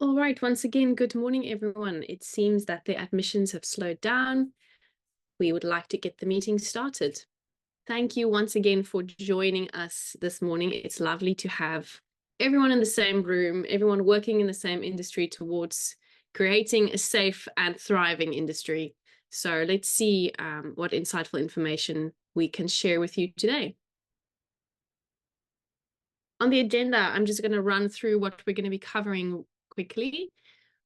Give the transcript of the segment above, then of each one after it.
All right, once again, good morning, everyone. It seems that the admissions have slowed down. We would like to get the meeting started. Thank you once again for joining us this morning. It's lovely to have everyone in the same room, everyone working in the same industry towards creating a safe and thriving industry. So let's see what insightful information we can share with you today. On the agenda, I'm just going to run through what we're going to be covering quickly.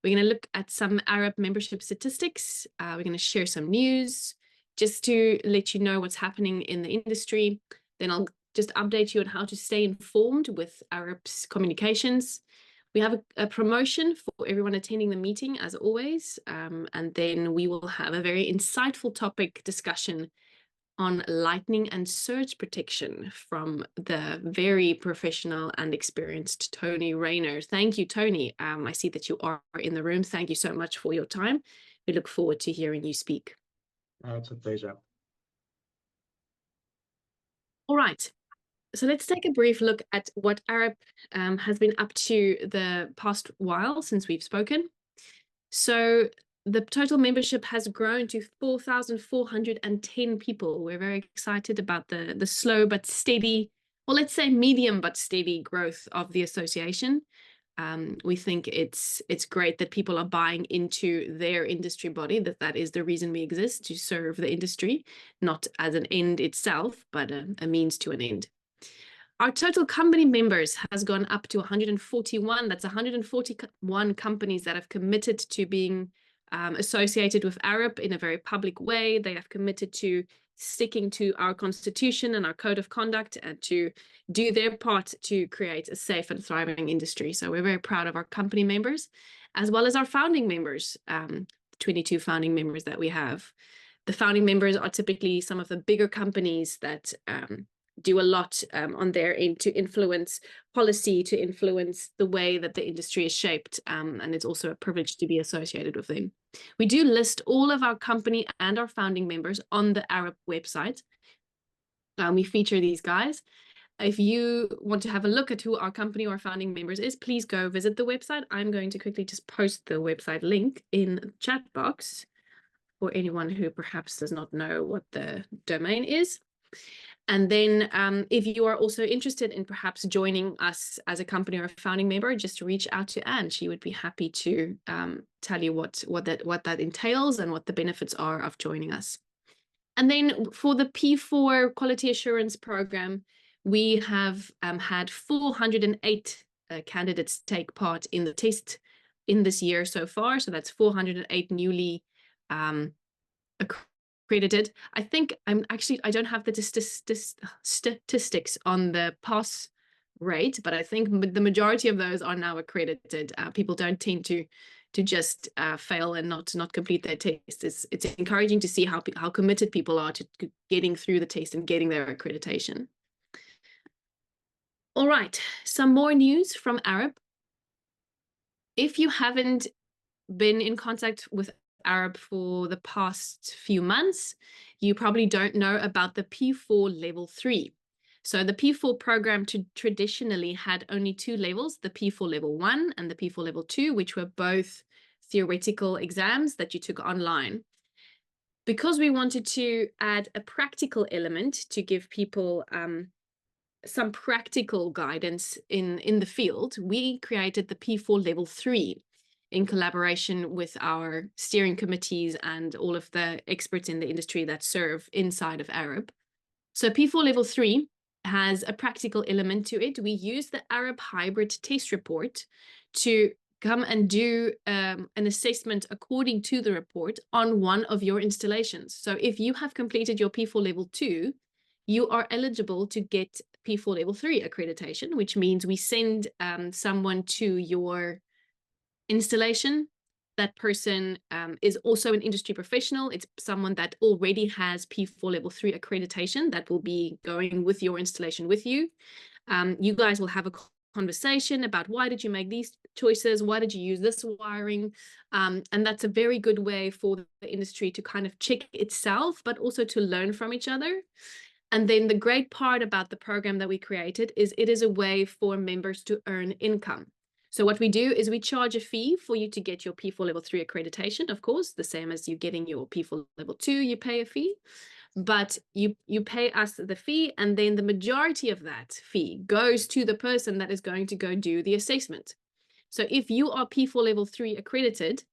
We're going to look at some AREP membership statistics. We're going to share some news just to let you know what's happening in the industry. Then I'll just update you on how to stay informed with AREP's communications. We have a promotion for everyone attending the meeting, as always. And then we will have a very insightful topic discussion on lightning and surge protection from the very professional and experienced Tony Rayner. Thank you, Tony. I see that you are in the room. Thank you so much for your time. We look forward to hearing you speak. It's a pleasure. All right. So let's take a brief look at what AREP has been up to the past while since we've spoken. So the total membership has grown to 4,410 people. We're very excited about the slow but steady, well, let's say medium but steady growth of the association. We think it's great that people are buying into their industry body, that is the reason we exist, to serve the industry, not as an end itself, but a means to an end. Our total company members has gone up to 141. That's 141 companies that have committed to being associated with AREP in a very public way. They have committed to sticking to our constitution and our code of conduct and to do their part to create a safe and thriving industry. So we're very proud of our company members, as well as our founding members, 22 founding members that we have. The founding members are typically some of the bigger companies that do a lot on their end to influence policy, to influence the way that the industry is shaped. And it's also a privilege to be associated with them. We do list all of our company and our founding members on the AREP website. We feature these guys. If you want to have a look at who our company or founding members is, please go visit the website. I'm going to quickly just post the website link in the chat box for anyone who perhaps does not know what the domain is. And then if you are also interested in perhaps joining us as a company or a founding member, just reach out to Anne. She would be happy to tell you what that entails and what the benefits are of joining us. And then for the P4 quality assurance program, we have had 408 candidates take part in the test in this year so far. So that's 408 newly accredited. I think I don't have the statistics on the pass rate, but I think the majority of those are now accredited. People don't tend to just fail and not complete their test. It's encouraging to see how committed people are to getting through the test and getting their accreditation. All right, some more news from AREP. If you haven't been in contact with AREP for the past few months, you probably don't know about the P4 level 3. So the P4 program traditionally had only two levels, the P4 level 1 and the P4 level 2, which were both theoretical exams that you took online. Because we wanted to add a practical element to give people some practical guidance in the field, we created the P4 level 3 in collaboration with our steering committees and all of the experts in the industry that serve inside of AREP. So P4 level 3 has a practical element to it. We use the AREP hybrid test report to come and do an assessment according to the report on one of your installations. So if you have completed your P4 level 2, you are eligible to get P4 level 3 accreditation, which means we send someone to your installation. That person is also an industry professional. It's someone that already has P4 level 3 accreditation that will be going with your installation with you. You guys will have a conversation about why did you make these choices? Why did you use this wiring? And that's a very good way for the industry to kind of check itself, but also to learn from each other. And then the great part about the program that we created is it is a way for members to earn income. So what we do is we charge a fee for you to get your P4 level 3 accreditation. Of course, the same as you getting your P4 level 2, you pay a fee, but you pay us the fee, and then the majority of that fee goes to the person that is going to go do the assessment. So if you are P4 level 3 accredited,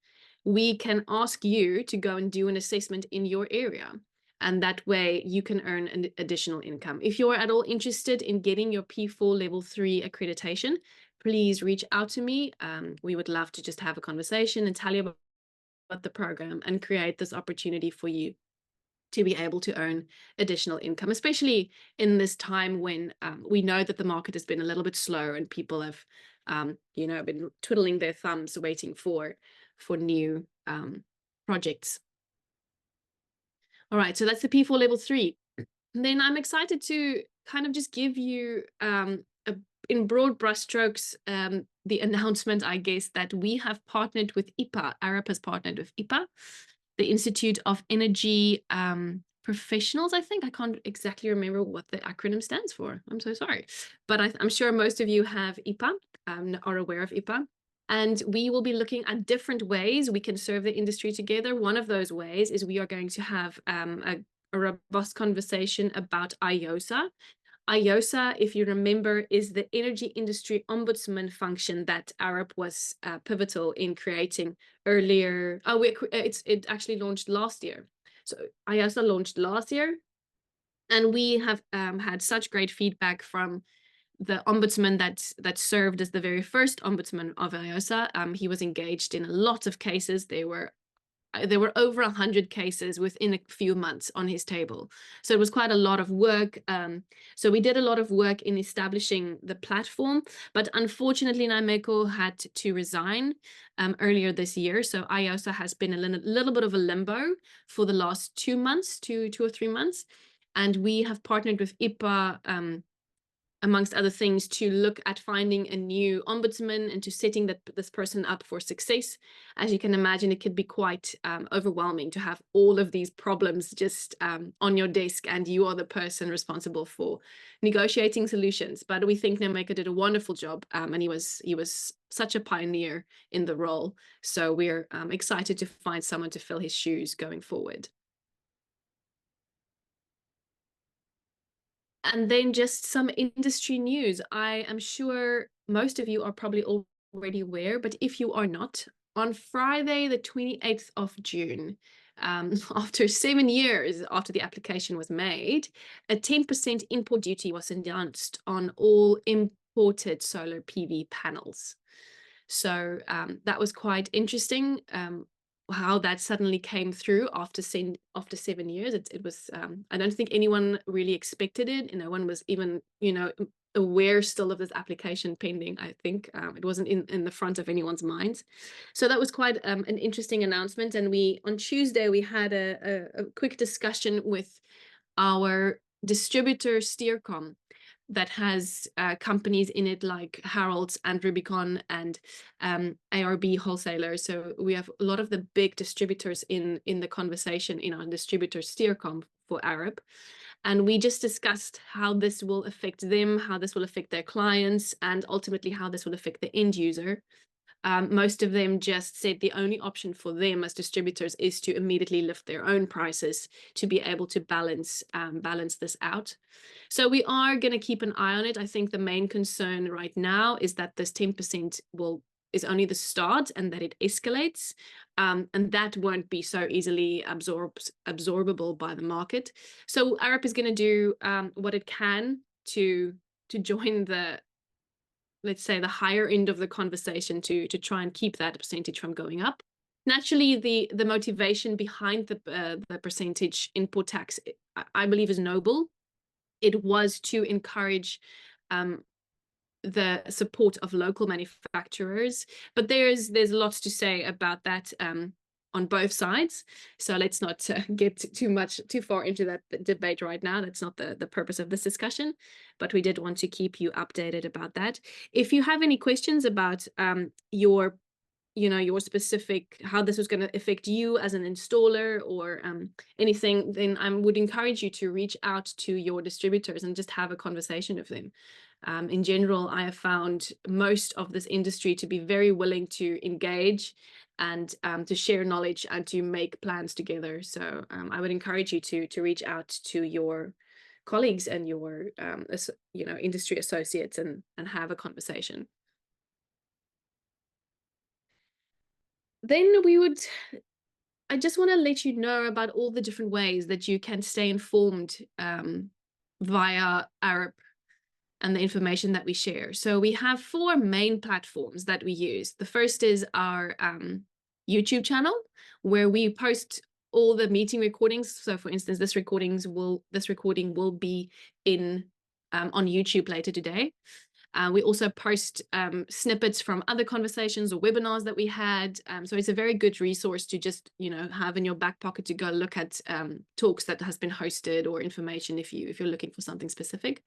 we can ask you to go and do an assessment in your area. And that way you can earn an additional income. If you're at all interested in getting your P4 level 3 accreditation, please reach out to me. We would love to just have a conversation and tell you about the program and create this opportunity for you to be able to earn additional income, especially in this time when we know that the market has been a little bit slow and people have, been twiddling their thumbs waiting for new projects. All right, so that's the P4 level 3. And then I'm excited to kind of just give you in broad brushstrokes the announcement, I guess, that we have partnered with IPA. AREP has partnered with IPA, the Institute of Energy Professionals, I think. I can't exactly remember what the acronym stands for. I'm so sorry. But I'm sure most of you have IPA, are aware of IPA. And we will be looking at different ways we can serve the industry together. One of those ways is we are going to have a robust conversation about IOSA. IOSA, if you remember, is the energy industry ombudsman function that AREP was pivotal in creating earlier. It actually launched last year. So IOSA launched last year, and we have had such great feedback from the ombudsman that served as the very first ombudsman of IOSA. He was engaged in a lot of cases. There were over 100 cases within a few months on his table. So it was quite a lot of work. So we did a lot of work in establishing the platform, but unfortunately Naimeko had to resign earlier this year. So IOSA has been a little bit of a limbo for the last 2 months, two or 3 months. And we have partnered with IPA, amongst other things, to look at finding a new ombudsman and to setting this person up for success. As you can imagine, it could be quite overwhelming to have all of these problems just on your desk, and you are the person responsible for negotiating solutions. But we think Naimeko did a wonderful job, and he was such a pioneer in the role. So we're excited to find someone to fill his shoes going forward. And then just some industry news. I am sure most of you are probably already aware, but if you are not, on Friday, the 28th of June, after 7 years after the application was made, a 10% import duty was announced on all imported solar PV panels. So that was quite interesting. How that suddenly came through after 7 years. It was I don't think anyone really expected it, and no one was even aware still of this application pending. I think it wasn't in the front of anyone's minds. So that was quite an interesting announcement. And on Tuesday we had a quick discussion with our distributor Steercom, that has companies in it like Harrods and Rubicon and ARB wholesalers. So we have a lot of the big distributors in the conversation in our distributor Steercom for AREP. And we just discussed how this will affect them, how this will affect their clients, and ultimately how this will affect the end user. Most of them just said the only option for them as distributors is to immediately lift their own prices to be able to balance this out. So we are going to keep an eye on it. I think the main concern right now is that this 10% is only the start, and that it escalates, and that won't be so easily absorbable by the market. So AREP is going to do what it can to join the, let's say, the higher end of the conversation to try and keep that percentage from going up. Naturally, the motivation behind the percentage import tax, I believe, is noble. It was to encourage the support of local manufacturers, but there's lots to say about that on both sides. So let's not get too far into that debate right now. That's not the purpose of this discussion, but we did want to keep you updated about that. If you have any questions about your your specific, how this was going to affect you as an installer or anything, then I would encourage you to reach out to your distributors and just have a conversation with them. In general, I have found most of this industry to be very willing to engage and to share knowledge and to make plans together. So I would encourage you to reach out to your colleagues and your industry associates and have a conversation. Then I just want to let you know about all the different ways that you can stay informed via AREP and the information that we share. So we have 4 main platforms that we use. The first is our YouTube channel, where we post all the meeting recordings. So for instance, this recording will be on YouTube later today. We also post snippets from other conversations or webinars that we had. So it's a very good resource to just, have in your back pocket to go look at talks that has been hosted or information if you're looking for something specific.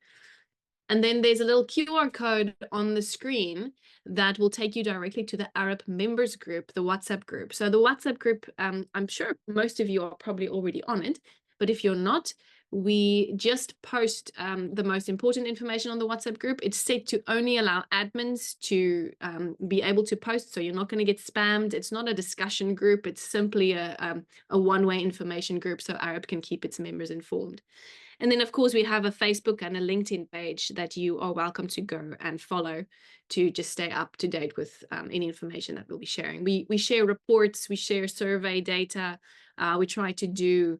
And then there's a little QR code on the screen that will take you directly to the AREP members group, the WhatsApp group. So the WhatsApp group, I'm sure most of you are probably already on it, but if you're not, we just post the most important information on the WhatsApp group. It's set to only allow admins to be able to post, so you're not going to get spammed. It's not a discussion group. It's simply a one-way information group so AREP can keep its members informed. And then, of course, we have a Facebook and a LinkedIn page that you are welcome to go and follow to just stay up to date with any information that we'll be sharing. We share reports, we share survey data, we try to do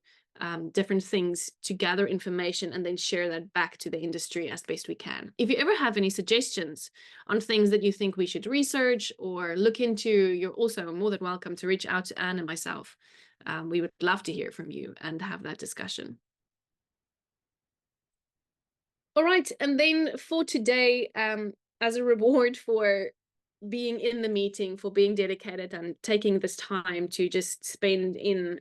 different things to gather information and then share that back to the industry as best we can. If you ever have any suggestions on things that you think we should research or look into, you're also more than welcome to reach out to Anne and myself. We would love to hear from you and have that discussion. All right, and then for today, as a reward for being in the meeting, for being dedicated and taking this time to just spend in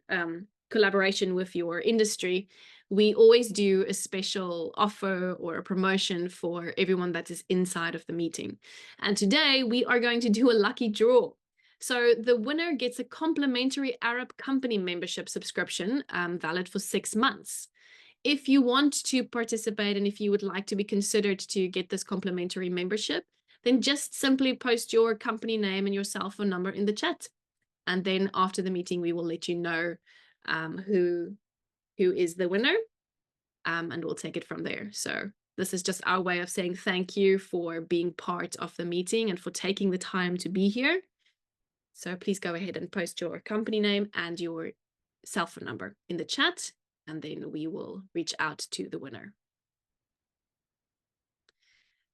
collaboration with your industry, we always do a special offer or a promotion for everyone that is inside of the meeting. And today we are going to do a lucky draw. So the winner gets a complimentary AREP company membership subscription, valid for 6 months. If you want to participate and if you would like to be considered to get this complimentary membership, then just simply post your company name and your cell phone number in the chat. And then after the meeting, we will let you know who is the winner, and we'll take it from there. So this is just our way of saying thank you for being part of the meeting and for taking the time to be here. So please go ahead and post your company name and your cell phone number in the chat, and then we will reach out to the winner.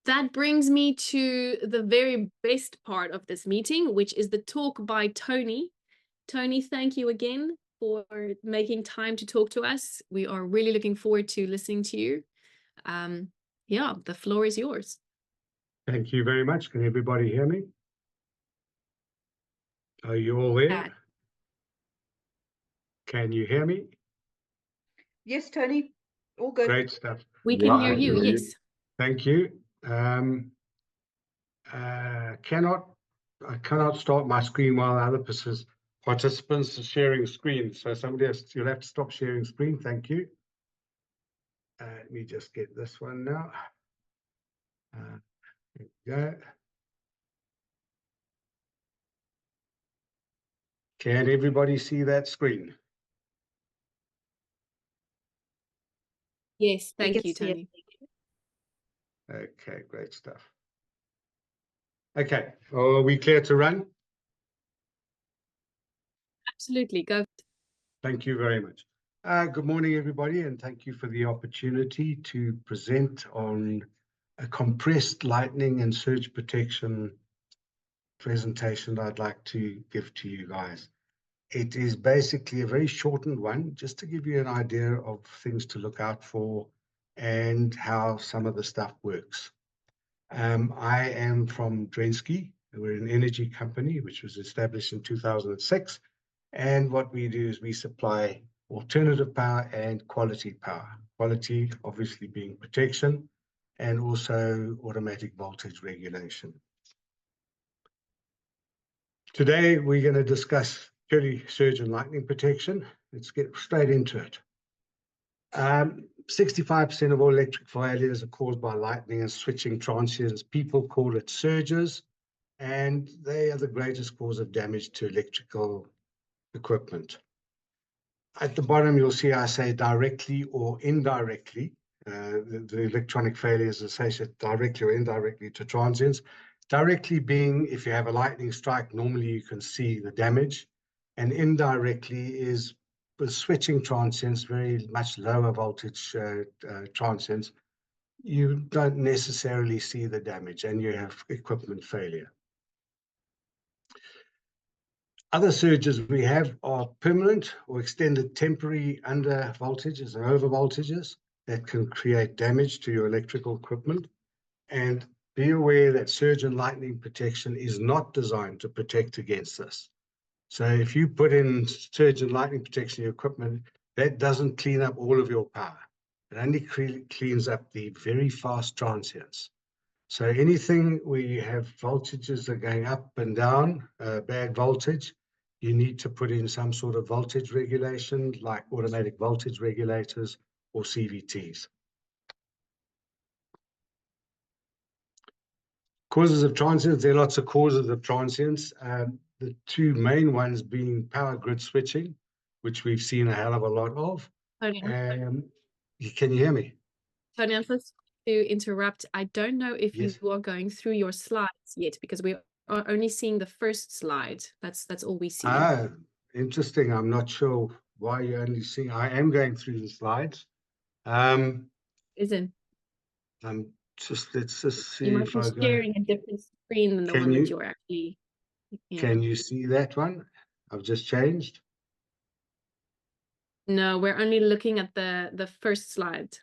That brings me to the very best part of this meeting, which is the talk by Tony. Tony, thank you again for making time to talk to us. We are really looking forward to listening to you. Yeah, the floor is yours. Thank you very much. Can everybody hear me? Are you all there? Can you hear me? Yes, Tony, all good. Great stuff. We can hear you, yes. Thank you. I cannot start my screen while other participants are sharing screen. So you'll have to stop sharing screen. Thank you. Let me just get this one now. There we go. Can everybody see that screen? Yes, thank you, Tony. Okay, great stuff. Okay, are we clear to run? Absolutely, go. Thank you very much. Good morning, everybody, and thank you for the opportunity to present on a compressed lightning and surge protection presentation I'd like to give to you guys. It is basically a very shortened one, just to give you an idea of things to look out for and how some of the stuff works. I am from Drensky. We're an energy company which was established in 2006. And what we do is we supply alternative power and quality power. Quality obviously being protection and also automatic voltage regulation. Today, we're going to discuss purely surge and lightning protection. Let's get straight into it. 65% of all electric failures are caused by lightning and switching transients. People call it surges, and they are the greatest cause of damage to electrical equipment. At the bottom, you'll see I say directly or indirectly. The electronic failures associated directly or indirectly to transients. Directly being if you have a lightning strike, normally you can see the damage, and indirectly is with switching transients, very much lower voltage transients, you don't necessarily see the damage and you have equipment failure. Other surges we have are permanent or extended temporary under voltages or over voltages that can create damage to your electrical equipment. And be aware that surge and lightning protection is not designed to protect against this. So if you put in surge and lightning protection in your equipment, that doesn't clean up all of your power. It only cleans up the very fast transients. So anything where you have voltages that are going up and down, bad voltage, you need to put in some sort of voltage regulation like automatic voltage regulators or CVTs. Causes of transients, there are lots of causes of transients. The two main ones being power grid switching, which we've seen a hell of a lot of. Can you hear me? Tony, I'm supposed to interrupt. I don't know if Yes. you are going through your slides yet, because we are only seeing the first slide. That's all we see. Ah, interesting. I'm not sure why you're only seeing. I am going through the slides. Isn't? Let's just see You might if be I go. sharing a different screen than the one that you're actually. Can you see that one? I've just changed. No, we're only looking at the first slide.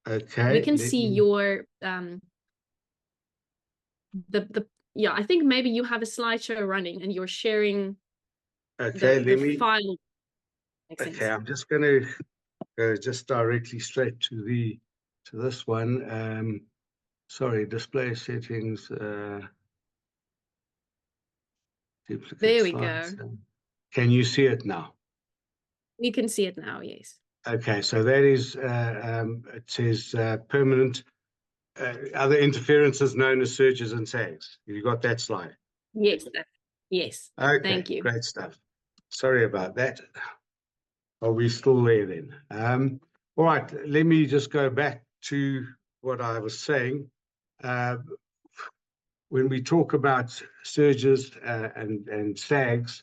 Okay. We can see your yeah, I think maybe you have a slideshow running and you're sharing the file. Okay, I'm just going to go just directly straight to this one. Sorry, display settings. Duplicate There we slides. go. Can you see it now? We can see it now, yes. Okay, so that is, it says permanent, other interferences known as surges and sags. You got that slide? Yes, yes. Okay, thank you. Great stuff. Sorry about that. Are we still there then? All right, let me just go back to what I was saying. When we talk about surges and sags,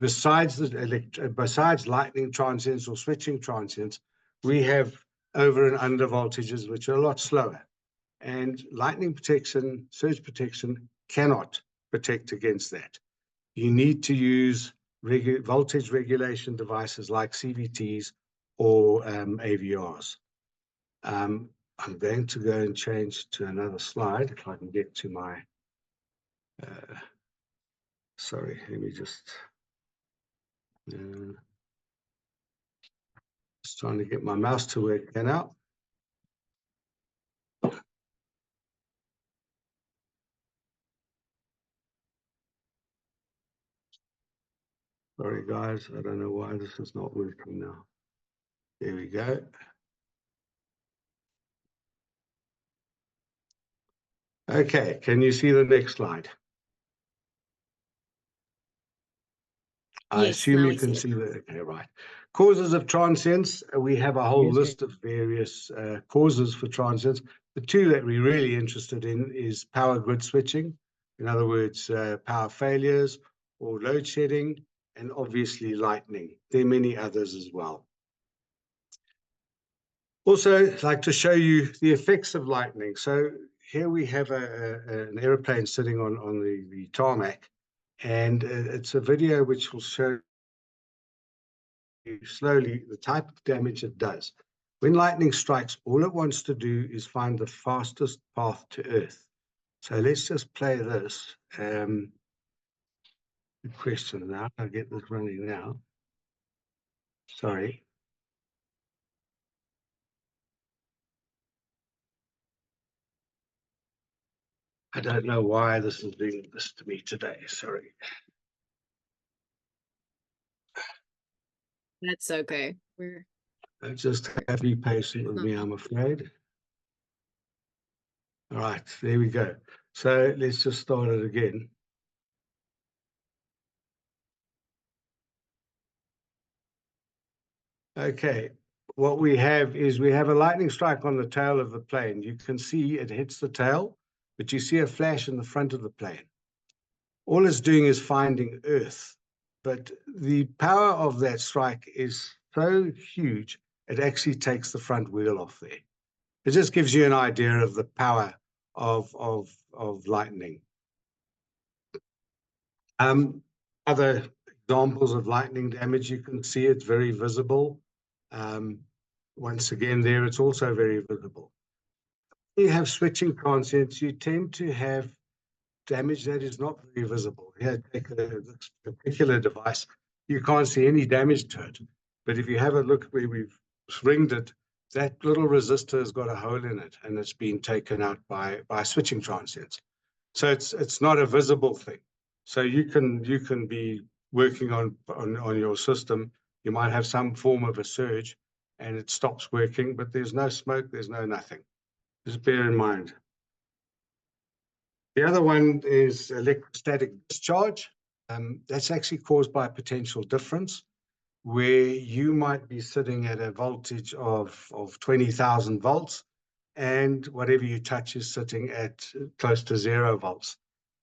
besides lightning transients or switching transients, we have over and under voltages, which are a lot slower. And lightning protection, surge protection cannot protect against that. You need to use voltage regulation devices like CVTs or AVRs. I'm going to go and change to another slide if I can get to my, sorry, let me just trying to get my mouse to work that out. Sorry, guys, I don't know why this is not working now. There we go. Okay, can you see the next slide? I assume you can see that. Okay, right. Causes of transients. We have a whole list of various causes for transients. The two that we're really interested in is power grid switching. In other words, power failures or load shedding, and obviously lightning. There are many others as well. Also, I'd like to show you the effects of lightning. So here we have an airplane sitting on the tarmac, and it's a video which will show you slowly the type of damage it does. When lightning strikes, all it wants to do is find the fastest path to Earth. So let's just play this. Good question now. I'll get this running now. Sorry. I don't know why this is doing this to me today. Sorry. That's okay. Just have to be patient with me, I'm afraid. All right, there we go. So let's just start it again. Okay, what we have is we have a lightning strike on the tail of the plane. You can see it hits the tail, but you see a flash in the front of the plane. All it's doing is finding Earth, but the power of that strike is so huge, it actually takes the front wheel off there. It just gives you an idea of the power of lightning. Other examples of lightning damage, you can see it's very visible. Once again, there it's also very visible. You have switching transients, you tend to have damage that is not very visible. Here, take this particular device, you can't see any damage to it. But if you have a look where we've ringed it, that little resistor has got a hole in it and it's been taken out by switching transients. So it's not a visible thing. So you can be working on your system. You might have some form of a surge and it stops working, but there's no smoke, there's no nothing. Just bear in mind. The other one is electrostatic discharge. That's actually caused by a potential difference, where you might be sitting at a voltage of 20,000 volts, and whatever you touch is sitting at close to 0 volts.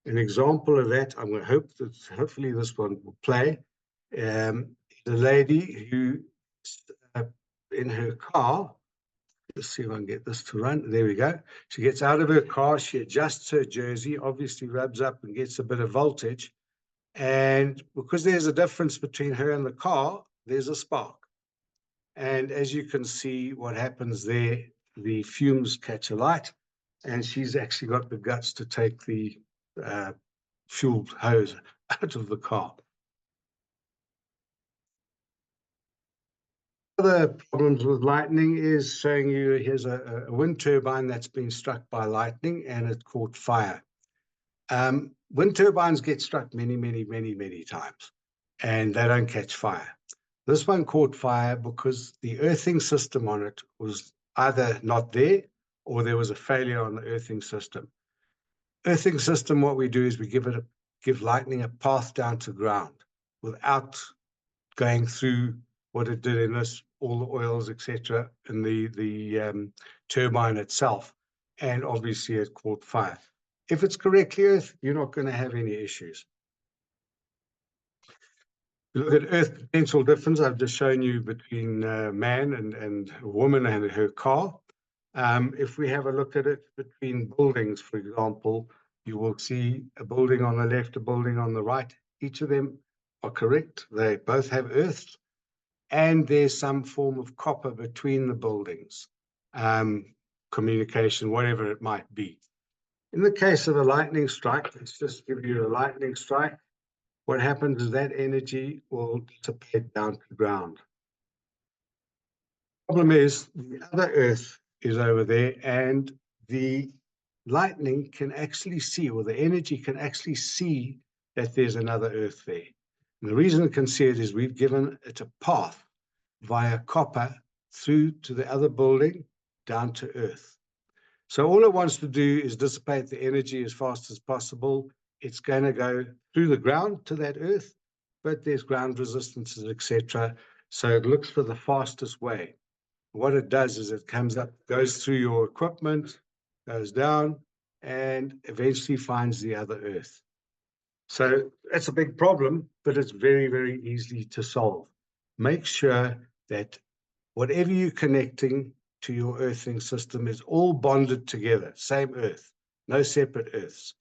An example of that, I'm going to hope that hopefully this one will play. The lady who in her car, let's see if I can get this to run. There we go. She gets out of her car, she adjusts her jersey, obviously rubs up and gets a bit of voltage. And because there's a difference between her and the car, there's a spark. And as you can see, what happens there, the fumes catch alight, and she's actually got the guts to take the fuel hose out of the car. Other problems with lightning is showing you here's a wind turbine that's been struck by lightning and it caught fire. Wind turbines get struck many times and they don't catch fire. This one caught fire because the earthing system on it was either not there or there was a failure on the earthing system. Earthing system, what we do is we give lightning a path down to ground without going through what it did in this, all the oils, etc., in the turbine itself, and obviously it caught fire. If it's correctly earthed, you're not going to have any issues. You look at earth potential difference, I've just shown you between man and a woman and her car. If we have a look at it between buildings, for example, you will see a building on the left, a building on the right. Each of them are correct. They both have earths, and there's some form of copper between the buildings, communication, whatever it might be. In the case of a lightning strike, let's just give you a lightning strike. What happens is that energy will dissipate down to ground. Problem is, the other earth is over there, and the lightning can actually see, or the energy can actually see that there's another earth there. And the reason it can see it is we've given it a path via copper through to the other building down to earth. So all it wants to do is dissipate the energy as fast as possible. It's going to go through the ground to that earth, but there's ground resistances, etc. So it looks for the fastest way. What it does is it comes up, goes through your equipment, goes down, and eventually finds the other earth. So it's a big problem, but it's very easy to solve. Make sure that whatever you're connecting to your earthing system is all bonded together, same earth, no separate earths.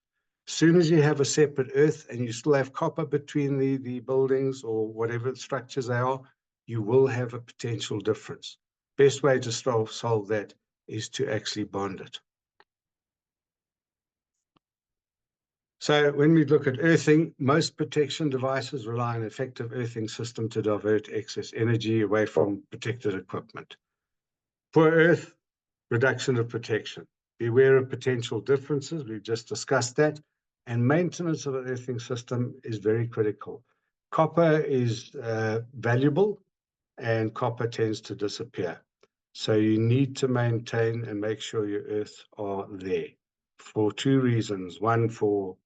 As soon as you have a separate earth and you still have copper between the buildings or whatever structures they are, you will have a potential difference. Best way to solve that is to actually bond it. So when we look at earthing, most protection devices rely on an effective earthing system to divert excess energy away from protected equipment. For earth, reduction of protection. Be aware of potential differences. We've just discussed that. And maintenance of an earthing system is very critical. Copper is valuable, and copper tends to disappear. So you need to maintain and make sure your earths are there for two reasons. One, for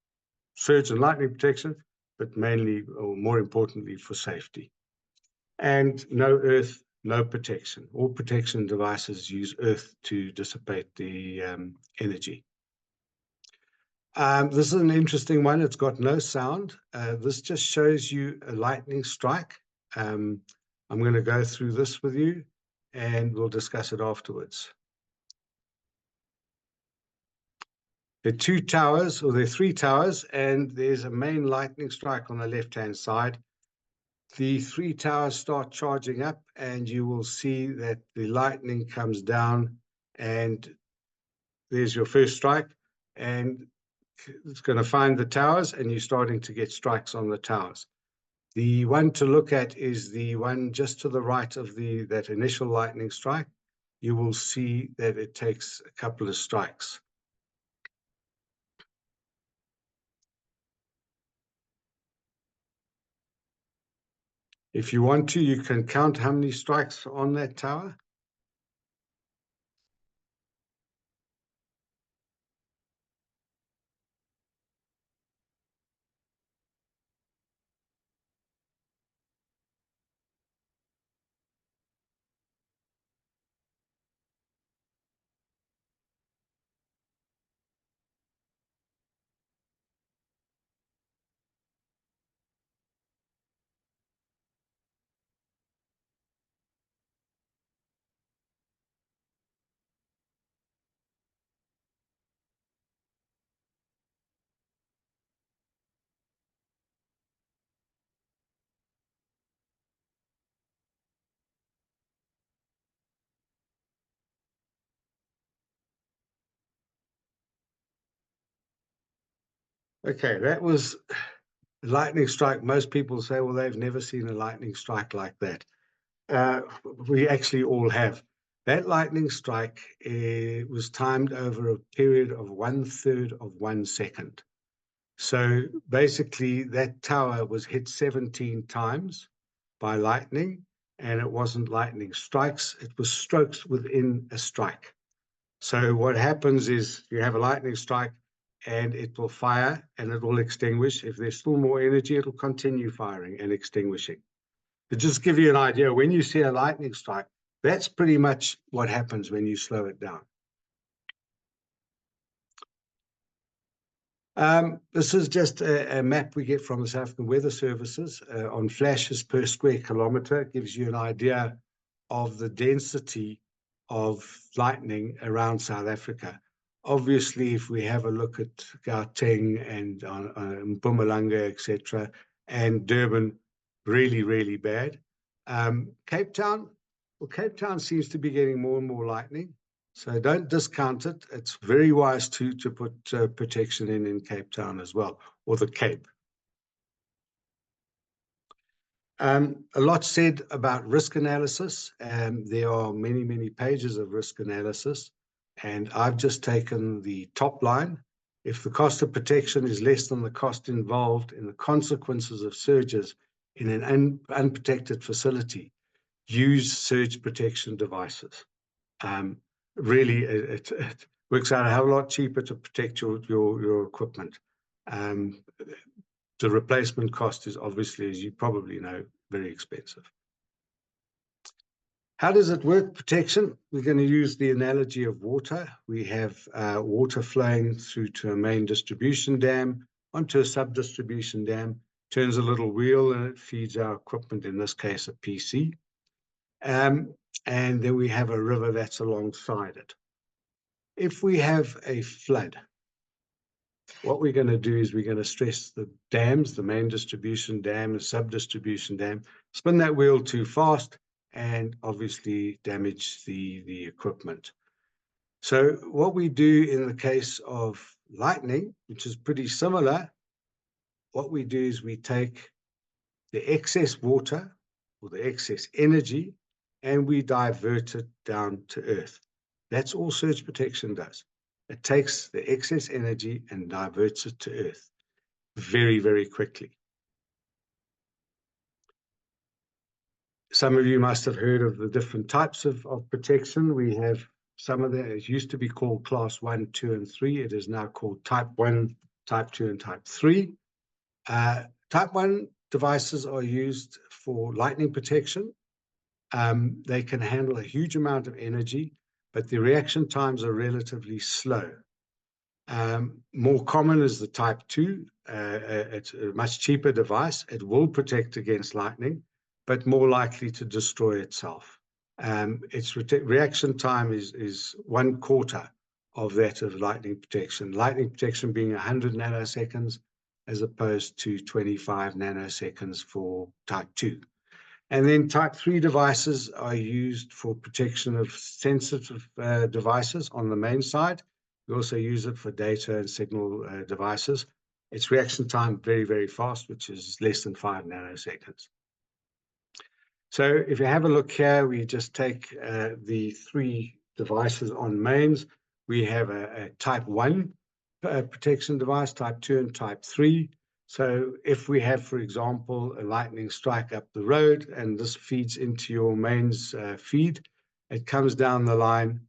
surge and lightning protection, but mainly, or more importantly, for safety. And no earth, no protection. All protection devices use earth to dissipate the energy. This is an interesting one. It's got no sound. This just shows you a lightning strike. I'm going to go through this with you, and we'll discuss it afterwards. There are two towers, or there are three towers, and there's a main lightning strike on the left-hand side. The three towers start charging up, and you will see that the lightning comes down, and there's your first strike, and it's going to find the towers, and you're starting to get strikes on the towers. The one to look at is the one just to the right of that initial lightning strike. You will see that it takes a couple of strikes. If you want to, you can count how many strikes are on that tower. Okay, that was a lightning strike. Most people say, well, they've never seen a lightning strike like that. We actually all have. That lightning strike was timed over a period of 1/3 of 1 second. So basically, that tower was hit 17 times by lightning, and it wasn't lightning strikes, it was strokes within a strike. So what happens is you have a lightning strike, and it will fire and it will extinguish. If there's still more energy, it will continue firing and extinguishing. To just give you an idea, when you see a lightning strike, that's pretty much what happens when you slow it down. This is just a map we get from the South African Weather Services on flashes per square kilometer. It gives you an idea of the density of lightning around South Africa. Obviously, if we have a look at Gauteng and Mpumalanga, etc., and Durban, really, really bad. Cape Town, well, Cape Town seems to be getting more and more lightning. So don't discount it. It's very wise to put protection in Cape Town as well, or the Cape. A lot said about risk analysis. There are many, many pages of risk analysis, and I've just taken the top line. If the cost of protection is less than the cost involved in the consequences of surges in an unprotected facility, use surge protection devices. Really, it works out a hell of a lot cheaper to protect your equipment. The replacement cost is obviously, as you probably know, very expensive. How does it work, protection? We're going to use the analogy of water. We have water flowing through to a main distribution dam, onto a sub-distribution dam, turns a little wheel and it feeds our equipment, in this case, a PC. And then we have a river that's alongside it. If we have a flood, what we're going to do is we're going to stress the dams, the main distribution dam, the sub-distribution dam, spin that wheel too fast, and obviously damage the equipment. So what we do in the case of lightning, which is pretty similar, what we do is we take the excess water or the excess energy and we divert it down to earth. That's all surge protection does. It takes the excess energy and diverts it to Earth very, very quickly. Some of you must have heard of the different types of protection. We have some of them. It used to be called class 1, 2, and 3. It is now called type 1, type 2, and type 3. Type 1 devices are used for lightning protection. They can handle a huge amount of energy, but the reaction times are relatively slow. More common is the type 2. It's a much cheaper device. It will protect against lightning, but more likely to destroy itself. Its reaction time is 1/4 of that of lightning protection. Lightning protection being 100 nanoseconds as opposed to 25 nanoseconds for type 2. And then type 3 devices are used for protection of sensitive devices on the main side. We also use it for data and signal devices. Its reaction time very, very fast, which is less than 5 nanoseconds. So if you have a look here, we just take the 3 devices on mains. We have a type 1 protection device, type 2 and type 3. So if we have, for example, a lightning strike up the road and this feeds into your mains feed, it comes down the line.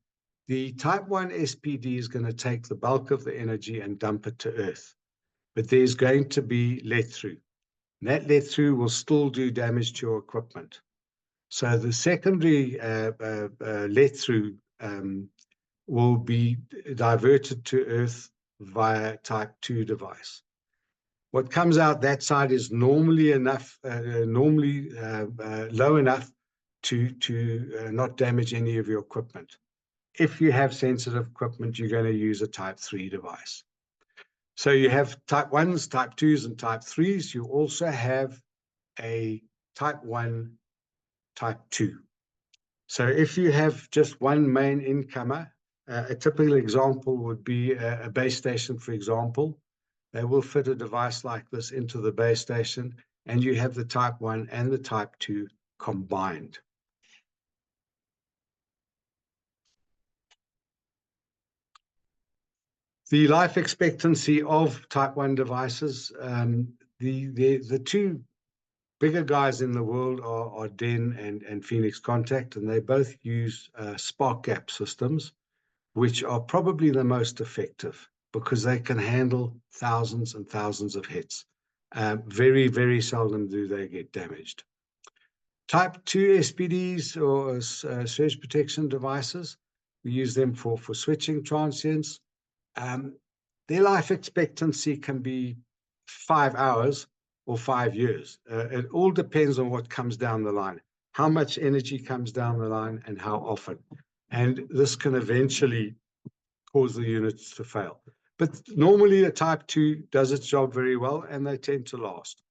The type 1 SPD is going to take the bulk of the energy and dump it to Earth. But there's going to be let through. And that let through will still do damage to your equipment. So the secondary let through will be diverted to Earth via type 2 device. What comes out that side is normally enough, low enough to not damage any of your equipment. If you have sensitive equipment, you're going to use a type 3 device. So you have type 1s, type 2s, and type 3s. You also have a type 1, type 2. So if you have just one main incomer, a typical example would be a base station, for example. They will fit a device like this into the base station, and you have the type 1 and the type 2 combined. The life expectancy of type 1 devices, the 2 bigger guys in the world are DEN and Phoenix Contact, and they both use spark gap systems, which are probably the most effective because they can handle thousands and thousands of hits. Very, very seldom do they get damaged. Type 2 SPDs or surge protection devices, we use them for switching transients. Their life expectancy can be 5 hours or 5 years. It all depends on what comes down the line, how much energy comes down the line and how often. And this can eventually cause the units to fail. But normally a type 2 does its job very well and they tend to last.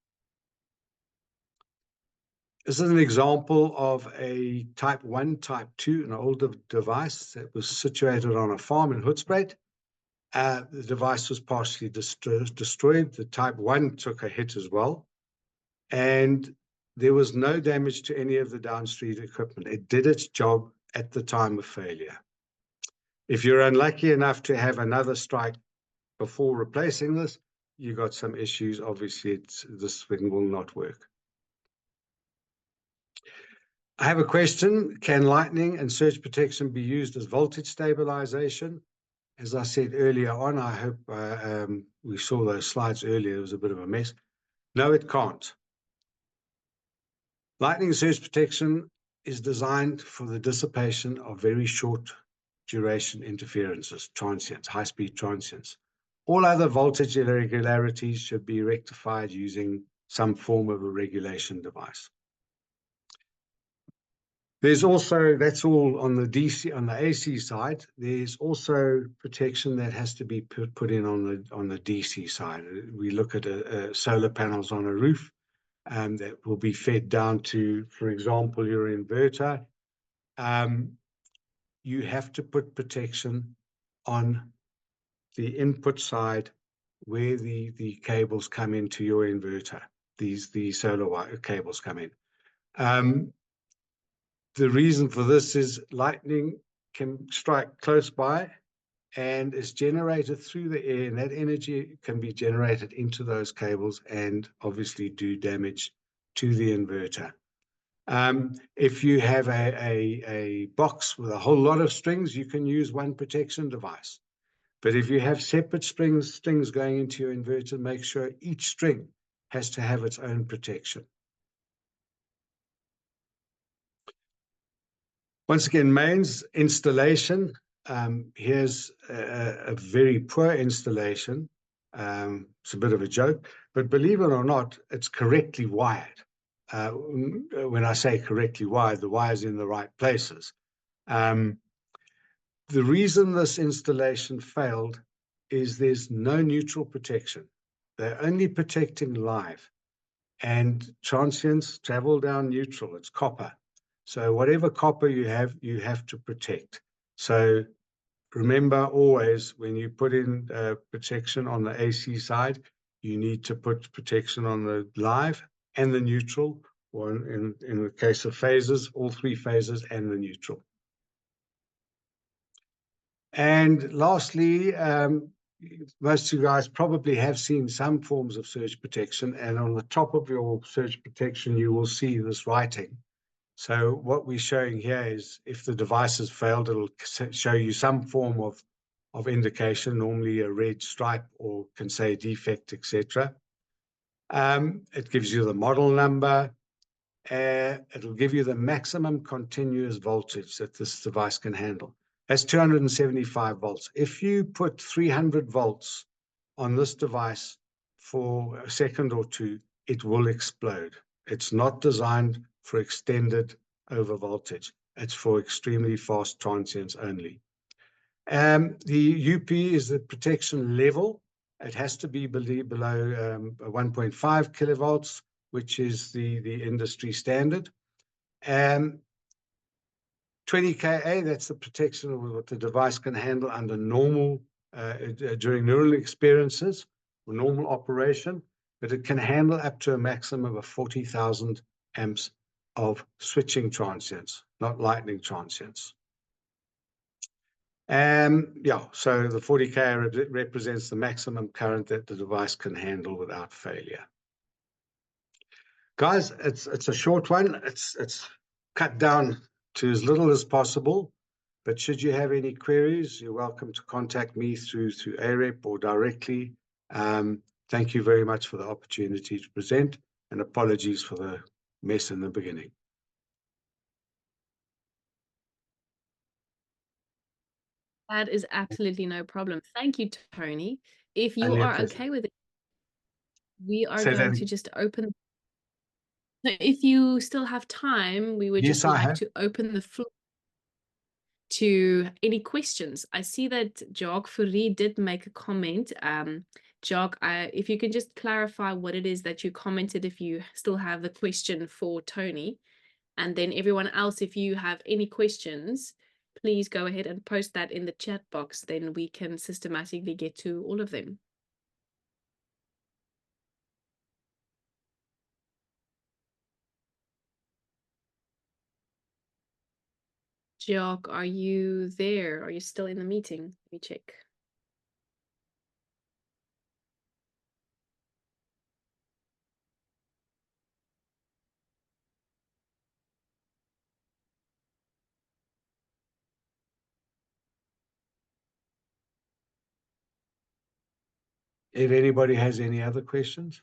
This is an example of a type 1, type 2, an older device that was situated on a farm in Hoedspruit. The device was partially destroyed. The type 1 took a hit as well. And there was no damage to any of the downstream equipment. It did its job at the time of failure. If you're unlucky enough to have another strike before replacing this, you got some issues. Obviously, this thing will not work. I have a question. Can lightning and surge protection be used as voltage stabilization? As I said earlier on, I hope we saw those slides earlier. It was a bit of a mess. No, it can't. Lightning and surge protection is designed for the dissipation of very short duration interferences, transients, high-speed transients. All other voltage irregularities should be rectified using some form of a regulation device. There's also, that's all on the DC, on the AC side. There's also protection that has to be put in on the DC side. We look at solar panels on a roof that will be fed down to, for example, your inverter. You have to put protection on the input side where the cables come into your inverter. The solar wire cables come in. The reason for this is lightning can strike close by and is generated through the air, and that energy can be generated into those cables and obviously do damage to the inverter. If you have a box with a whole lot of strings, you can use one protection device. But if you have separate strings going into your inverter, make sure each string has to have its own protection. Once again, mains installation. Here's a very poor installation. It's a bit of a joke, but believe it or not, it's correctly wired. When I say correctly wired, the wire's in the right places. The reason this installation failed is there's no neutral protection. They're only protecting live, and transients travel down neutral. It's copper. So whatever copper you have to protect. So remember always, when you put in protection on the AC side, you need to put protection on the live and the neutral, or in the case of phases, all three phases and the neutral. And lastly, most of you guys probably have seen some forms of surge protection, and on the top of your surge protection, you will see this writing. So what we're showing here is if the device has failed, it'll show you some form of indication, normally a red stripe, or can say defect, etc. It gives you the model number. It'll give you the maximum continuous voltage that this device can handle. That's 275 volts. If you put 300 volts on this device for a second or two, it will explode. It's not designed for extended over voltage. It's for extremely fast transients only. The UP is the protection level. It has to be below 1.5 kilovolts, which is the industry standard. 20 kA, that's the protection of what the device can handle under normal, during neural experiences or normal operation, but it can handle up to a maximum of 40,000 amps of switching transients, not lightning transients. Yeah, so the 40 kA represents the maximum current that the device can handle without failure. Guys, it's a short one. It's cut down to as little as possible, but should you have any queries, you're welcome to contact me through AREP or directly. Thank you very much for the opportunity to present, and apologies for the mess in the beginning. That is absolutely no problem. Thank you, Tony. If you Only a are pleasure. okay with it, we are Say going that to just open. So if you still have time, we would Yes, just I like have. to open the floor to any questions. I see that Jacques Fourie did make a comment. Jacques, if you can just clarify what it is that you commented, if you still have the question for Tony. And then everyone else, if you have any questions, please go ahead and post that in the chat box. Then we can systematically get to all of them. Jacques, are you there? Are you still in the meeting? Let me check. If anybody has any other questions.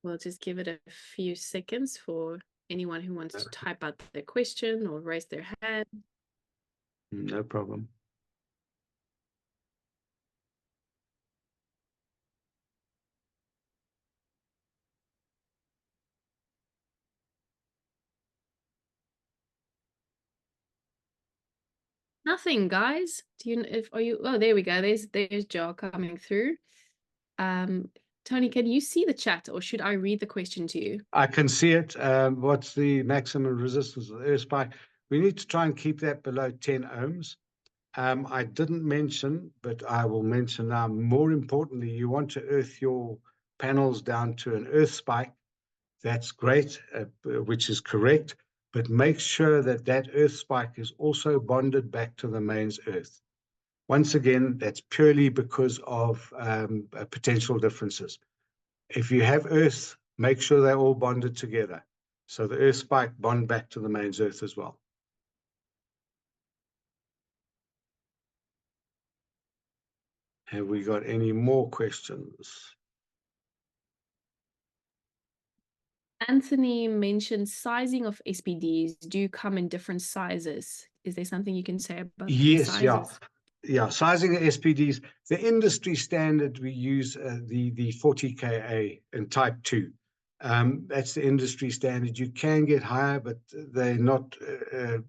We'll just give it a few seconds for anyone who wants to type out their question or raise their hand. No problem. Nothing, guys. Do you are you oh, there we go. There's Jar coming through. Tony, can you see the chat, or should I read the question to you? I can see it. What's the maximum resistance of the earth spike? We need to try and keep that below 10 ohms. I didn't mention, but I will mention now, more importantly, you want to earth your panels down to an earth spike. That's great, which is correct, but make sure that that earth spike is also bonded back to the mains earth. Once again, that's purely because of potential differences. If you have earth, make sure they're all bonded together. So the earth spike bond back to the mains earth as well. Have we got any more questions? Anthony mentioned sizing of SPDs do come in different sizes. Is there something you can say about the Yes, yeah. sizes? Yeah, sizing of SPDs, the industry standard, we use the 40 Ka in type 2. That's the industry standard. You can get higher, but they're not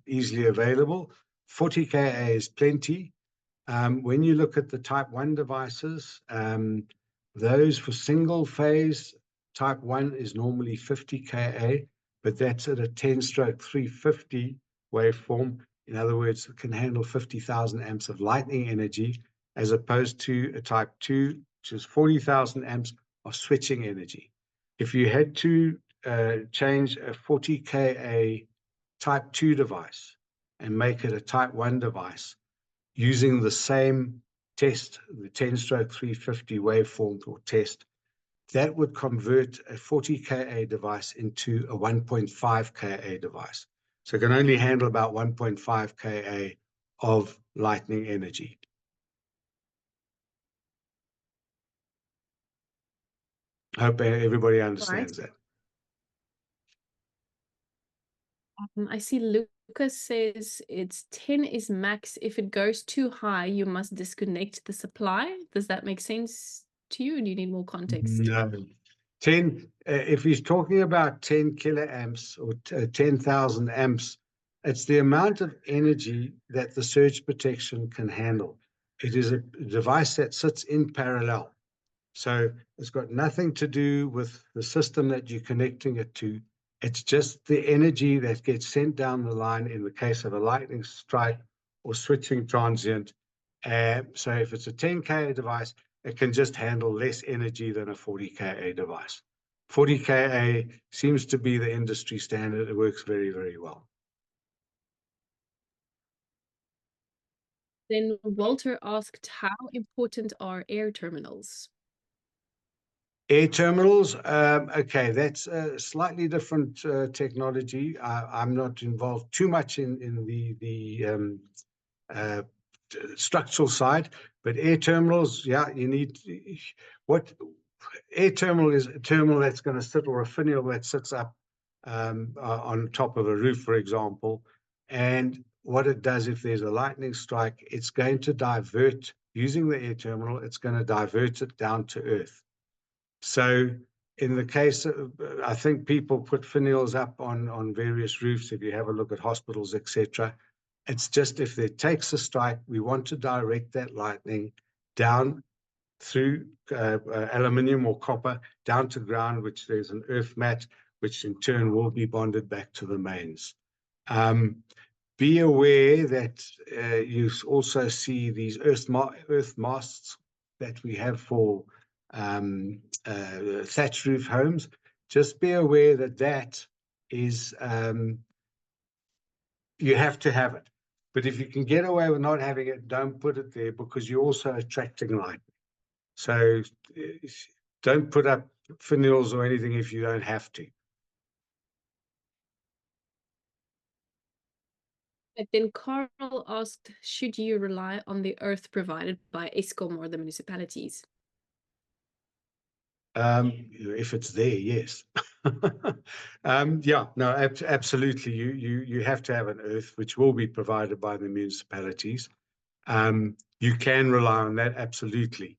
easily available. 40 Ka is plenty. When you look at the type 1 devices, those for single phase, type 1 is normally 50 Ka, but that's at a 10/350 waveform. In other words, it can handle 50,000 amps of lightning energy, as opposed to a type 2, which is 40,000 amps of switching energy. If you had to change a 40 Ka type 2 device and make it a type 1 device, using the same test, the 10/350 waveform or test, that would convert a 40 Ka device into a 1.5 Ka device. So it can only handle about 1.5 Ka of lightning energy. I hope everybody understands that. I see Lucas says it's 10 is max. If it goes too high, you must disconnect the supply. Does that make sense to you? Or do you need more context? No. 10, if he's talking about 10 kiloamps or 10,000 amps, it's the amount of energy that the surge protection can handle. It is a device that sits in parallel. So it's got nothing to do with the system that you're connecting it to. It's just the energy that gets sent down the line in the case of a lightning strike or switching transient. So if it's a 10 Ka device, it can just handle less energy than a 40 Ka device. 40 Ka seems to be the industry standard. It works very, very well. Then Walter asked, how important are air terminals? Air terminals, okay, that's a slightly different technology. I'm not involved too much in the structural side, but air terminals, yeah, you need what air terminal is a terminal that's going to sit, or a finial that sits up on top of a roof, for example. And what it does, if there's a lightning strike, it's going to divert, using the air terminal, it's going to divert it down to earth. So in the case of, I think people put finials up on various roofs, if you have a look at hospitals, etc. It's just, if it takes a strike, we want to direct that lightning down through aluminium or copper down to ground, which there's an earth mat, which in turn will be bonded back to the mains. Be aware that you also see these earth masts that we have for thatch roof homes. Just be aware that that is, you have to have it. But if you can get away with not having it, don't put it there, because you're also attracting light. So don't put up finials or anything if you don't have to. And then Carl asked, should you rely on the earth provided by Eskom or the municipalities? If it's there, yes. Yeah, no, absolutely. You have to have an earth, which will be provided by the municipalities. You can rely on that, absolutely.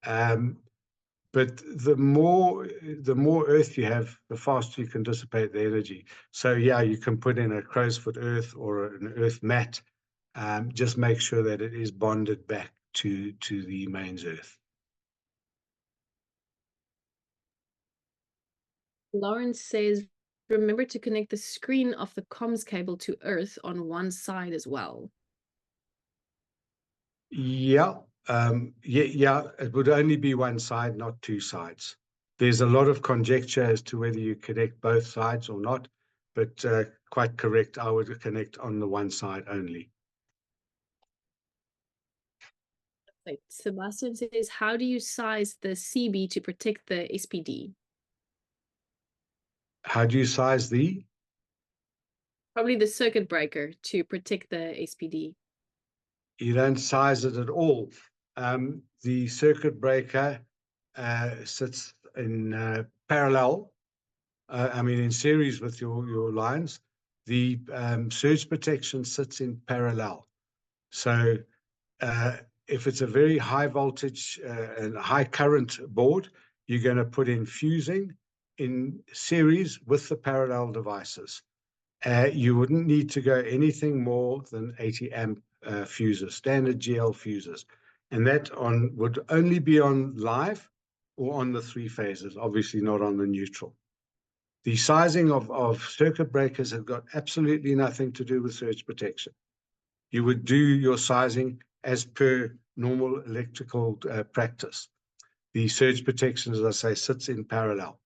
But the more earth you have, the faster you can dissipate the energy. So yeah, you can put in a crow's foot earth or an earth mat. Just make sure that it is bonded back to the mains earth. Lawrence says, remember to connect the screen of the comms cable to earth on one side as well. Yeah, yeah, it would only be one side, not two sides. There's a lot of conjecture as to whether you connect both sides or not, but quite correct, I would connect on the one side only. Right. Sebastian says, how do you size the CB to protect the SPD? How do you size the? Probably the circuit breaker to protect the SPD. You don't size it at all. The circuit breaker sits in parallel, in series with your lines. The surge protection sits in parallel. So if it's a very high voltage and high current board, you're going to put in fusing in series with the parallel devices. You wouldn't need to go anything more than 80 amp fuses, standard GL fuses. And that would only be on live or on the three phases, obviously not on the neutral. The sizing of circuit breakers have got absolutely nothing to do with surge protection. You would do your sizing as per normal electrical practice. The surge protection, as I say, sits in parallel.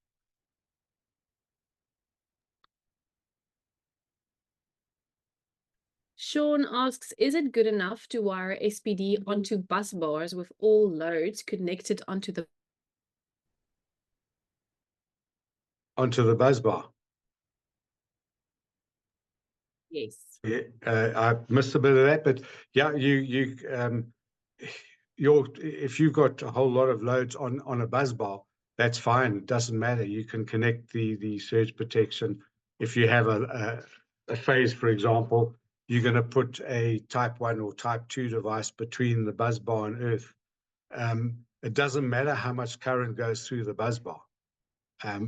Sean asks, is it good enough to wire SPD onto bus bars with all loads connected onto the bus bar? Yes. Yeah, I missed a bit of that, but yeah, if you've got a whole lot of loads on a bus bar, that's fine. It doesn't matter. You can connect the surge protection. If you have a phase, for example, you're going to put a type 1 or type 2 device between the bus bar and earth. It doesn't matter how much current goes through the bus bar.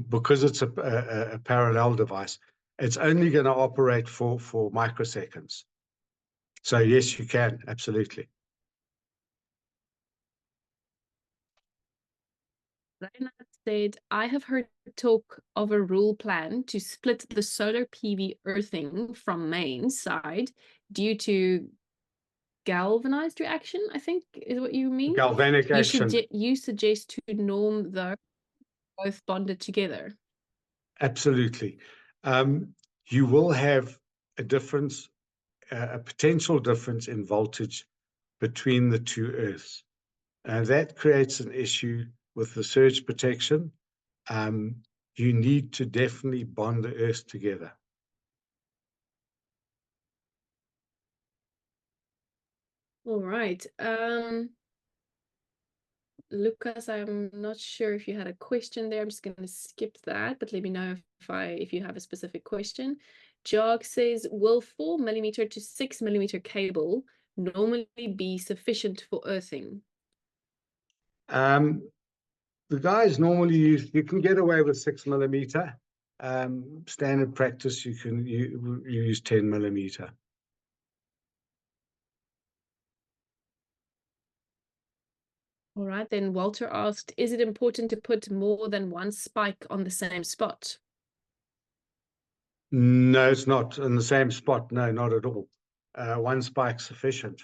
Because it's a parallel device, it's only going to operate for microseconds. So yes, you can, absolutely. Reinhard said, I have heard talk of a rule plan to split the solar PV earthing from main side due to galvanized reaction, I think is what you mean. Galvanic action. You suggest to norm the both bonded together. Absolutely. You will have a difference, a potential difference in voltage between the two earths. And that creates an issue with the surge protection. You need to definitely bond the earths together. All right. Lucas, I'm not sure if you had a question there. I'm just going to skip that, but let me know if you have a specific question. Jog says, will 4mm to 6mm cable normally be sufficient for earthing? The guys normally you can get away with 6mm. Standard practice, you use 10mm. All right, then Walter asked, is it important to put more than one spike on the same spot? No, it's not in the same spot. No, not at all. One spike's sufficient.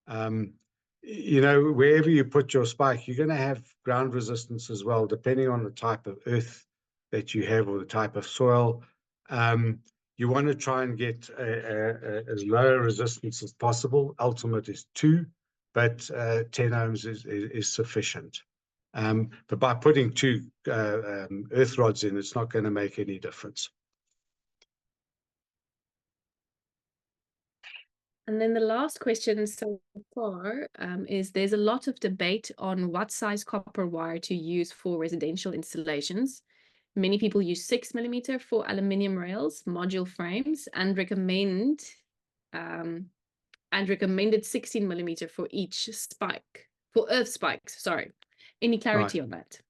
Wherever you put your spike, you're going to have ground resistance as well, depending on the type of earth that you have or the type of soil. You want to try and get as low a resistance as possible. Ultimate is 2, but 10 ohms is sufficient. But by putting 2 earth rods in, it's not going to make any difference. And then the last question so far is there's a lot of debate on what size copper wire to use for residential installations. Many people use 6mm for aluminium rails, module frames, and recommended 16mm for each spike, for earth spikes, sorry. Any clarity on that?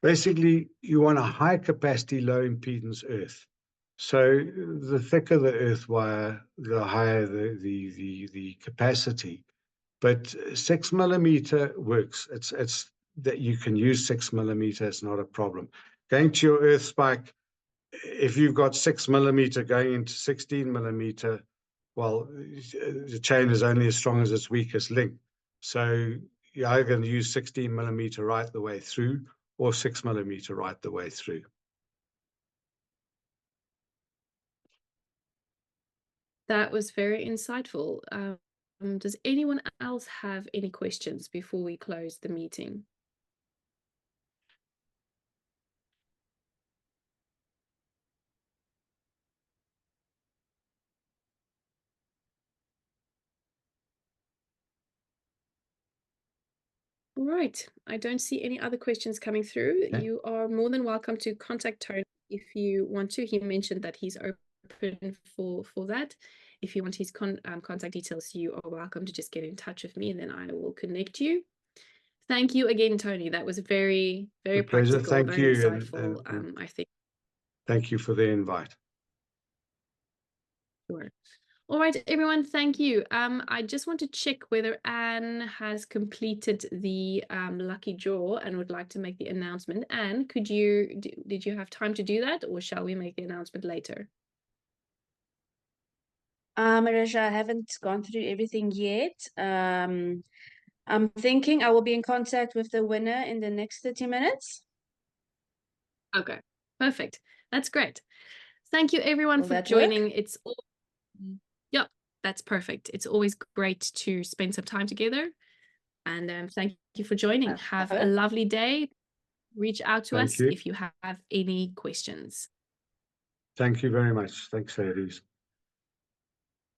Basically, you want a high capacity, low impedance earth. So the thicker the earth wire, the higher the capacity. But 6mm works. It's that you can use 6mm. It's not a problem. Going to your earth spike, if you've got 6mm going into 16mm, well, the chain is only as strong as its weakest link. So you're either going to use 16 millimeter right the way through or 6 millimeter right the way through. That was very insightful. Does anyone else have any questions before we close the meeting? All right, I don't see any other questions coming through. Okay. You are more than welcome to contact Tony if you want to. He mentioned that he's open for that. If you want his contact details, you are welcome to just get in touch with me, and then I will connect you. Thank you again, Tony. That was very, very With pleasure. practical, Thank very you, insightful. and I think. thank you for the invite. Sure. All right, everyone, thank you. I just want to check whether Anne has completed the lucky draw and would like to make the announcement. Anne, did you have time to do that, or shall we make the announcement later? Marisha, I haven't gone through everything yet. I'm thinking I will be in contact with the winner in the next 30 minutes. Okay, perfect. That's great. Thank you, everyone, Will for that joining. work? It's all, yep, that's perfect. It's always great to spend some time together. And thank you for joining. Have a lovely day. Reach out to us if you have any questions. Thank you very much. Thanks, ladies.